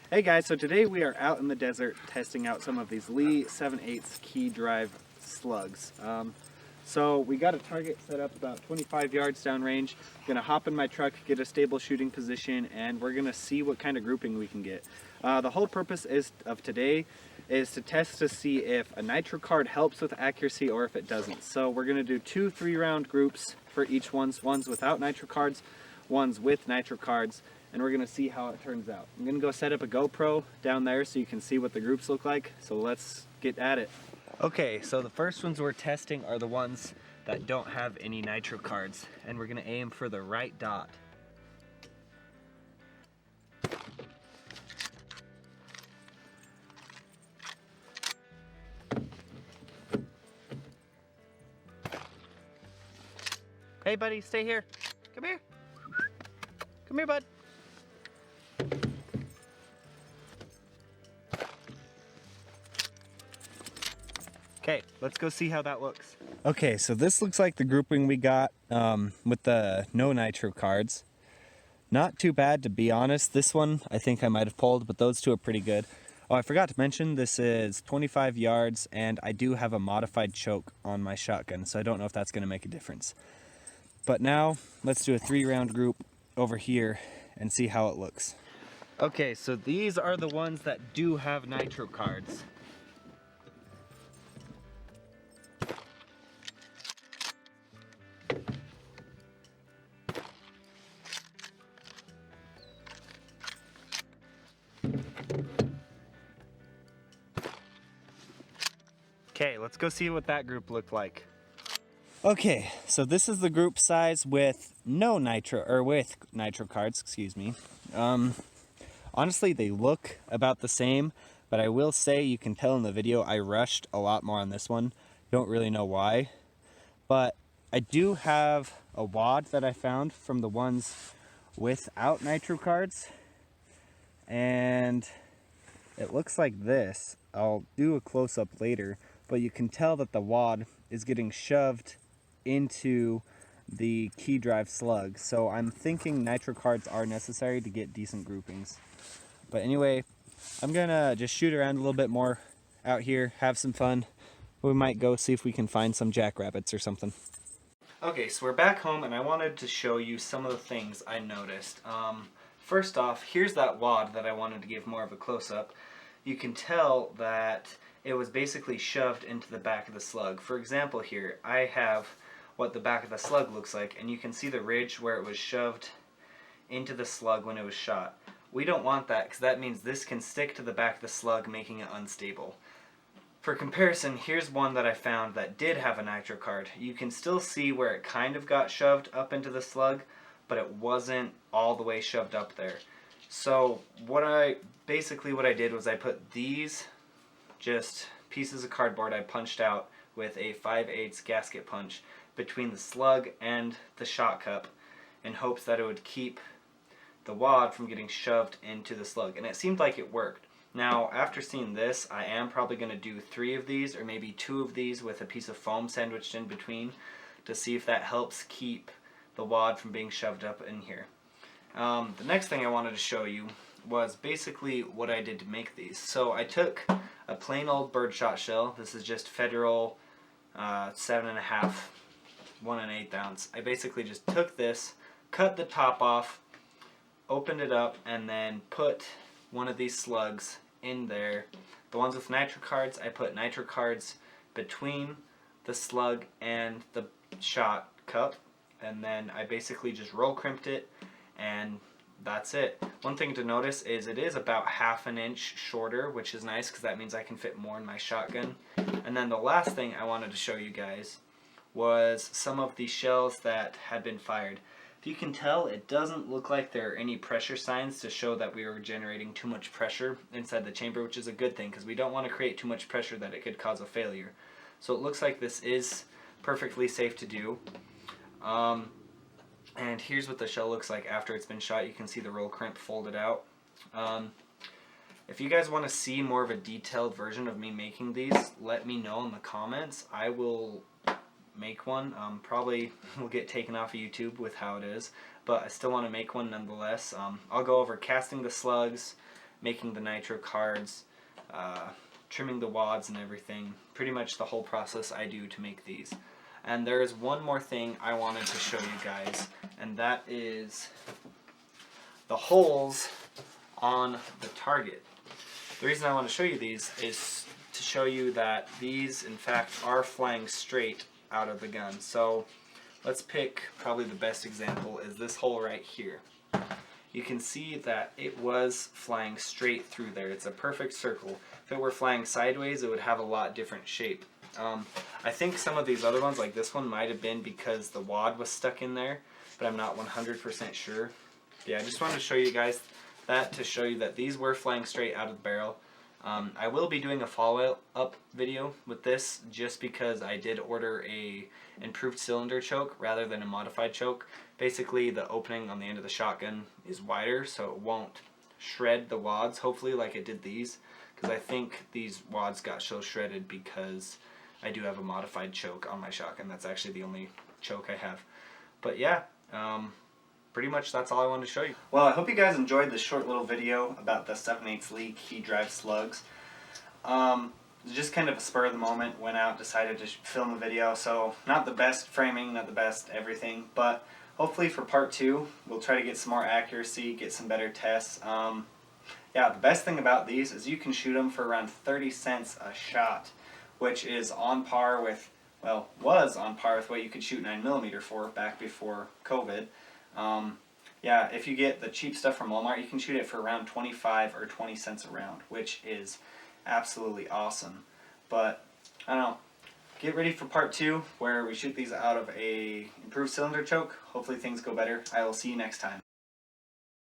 Hey guys, so today we are out in the desert testing out some of these Lee 7/8 key drive slugs. So we got a target set up about 25 yards downrange. Gonna hop in my truck, get a stable shooting position, and we're gonna see what kind of grouping we can get. The whole purpose of today is to test to see if a nitro card helps with accuracy or if it doesn't. So we're gonna do 2 3-round groups for each ones without nitro cards, ones with nitro cards, and we're gonna see how it turns out. I'm gonna go set up a GoPro down there so you can see what the groups look like. So let's get at it. Okay, so the first ones we're testing are the ones that don't have any nitro cards, and we're gonna aim for the right dot. Hey buddy, stay here. Come here. Come here, bud. Okay, let's go see how that looks. Okay, so this looks like the grouping we got with the no nitro cards. Not too bad, to be honest. This one I think I might have pulled, but those two are pretty good. Oh, I forgot to mention this is 25 yards and I do have a modified choke on my shotgun, so I don't know if that's going to make a difference. But now let's do a 3-round group over here and see how it looks. Okay, so these are the ones that do have nitro cards. Okay, let's go see what that group looked like. Okay, so this is the group size with no nitro, or with nitro cards, excuse me. Honestly, they look about the same, but I will say you can tell in the video I rushed a lot more on this one. Don't really know why, but I do have a wad that I found from the ones without nitro cards, and it looks like this. I'll do a close-up later, but you can tell that the wad is getting shoved into the key drive slug. So I'm thinking nitro cards are necessary to get decent groupings. But anyway, I'm gonna just shoot around a little bit more out here, have some fun. We might go see if we can find some jackrabbits or something. Okay, so we're back home and I wanted to show you some of the things I noticed. First off, here's that wad that I wanted to give more of a close-up. You can tell that it was basically shoved into the back of the slug. For example here, I have what the back of the slug looks like, and you can see the ridge where it was shoved into the slug when it was shot. We don't want that because that means this can stick to the back of the slug, making it unstable. For comparison, here's one that I found that did have a nitro card. You can still see where it kind of got shoved up into the slug, but it wasn't all the way shoved up there. So what I did was I put these just pieces of cardboard I punched out with a 5/8 gasket punch between the slug and the shot cup in hopes that it would keep the wad from getting shoved into the slug, and it seemed like it worked. Now after seeing this, I am probably going to do 3 of these or maybe 2 of these with a piece of foam sandwiched in between to see if that helps keep the wad from being shoved up in here. The next thing I wanted to show you was basically what I did to make these. So I took a plain old birdshot shell. This is just Federal 7.5, 1 1/8 ounce. I basically just took this, cut the top off, opened it up, and then put one of these slugs in there. The ones with nitro cards, I put nitro cards between the slug and the shot cup, and then I basically just roll crimped it, and that's it. One thing to notice is it is about 1/2 inch shorter, which is nice because that means I can fit more in my shotgun. And then the last thing I wanted to show you guys was some of the shells that had been fired. If you can tell, it doesn't look like there are any pressure signs to show that we were generating too much pressure inside the chamber, which is a good thing because we don't want to create too much pressure that it could cause a failure. So it looks like this is perfectly safe to do. And here's what the shell looks like after it's been shot. You can see the roll crimp folded out. If you guys want to see more of a detailed version of me making these, let me know in the comments. I will make one. Probably will get taken off of YouTube with how it is, but I still want to make one nonetheless. I'll go over casting the slugs, making the Nitro cards, trimming the wads and everything. Pretty much the whole process I do to make these. And there is one more thing I wanted to show you guys, and that is the holes on the target. The reason I want to show you these is to show you that these in fact are flying straight out of the gun. So let's pick probably the best example is this hole right here. You can see that it was flying straight through there. It's a perfect circle. If it were flying sideways, it would have a lot different shape. I think some of these other ones, like this one, might have been because the wad was stuck in there, but I'm not 100% sure. Yeah, I just wanted to show you guys that to show you that these were flying straight out of the barrel. I will be doing a follow-up video with this just because I did order a improved cylinder choke rather than a modified choke. Basically, the opening on the end of the shotgun is wider, so it won't shred the wads, hopefully, like it did these. Because I think these wads got so shredded because I do have a modified choke on my shotgun. That's actually the only choke I have. But yeah, pretty much that's all I wanted to show you. Well, I hope you guys enjoyed this short little video about the 7/8 Lee key drive slugs. It was just kind of a spur of the moment, went out, decided to film a video, so not the best framing, not the best everything, but hopefully for part 2 we'll try to get some more accuracy, get some better tests. Yeah, the best thing about these is you can shoot them for around 30 cents a shot, which is on par with, well, was on par with what you could shoot 9mm for back before COVID. Yeah, if you get the cheap stuff from Walmart, you can shoot it for around 25 or 20 cents a round, which is absolutely awesome. But, I don't know, get ready for part 2 where we shoot these out of a improved cylinder choke. Hopefully things go better. I will see you next time.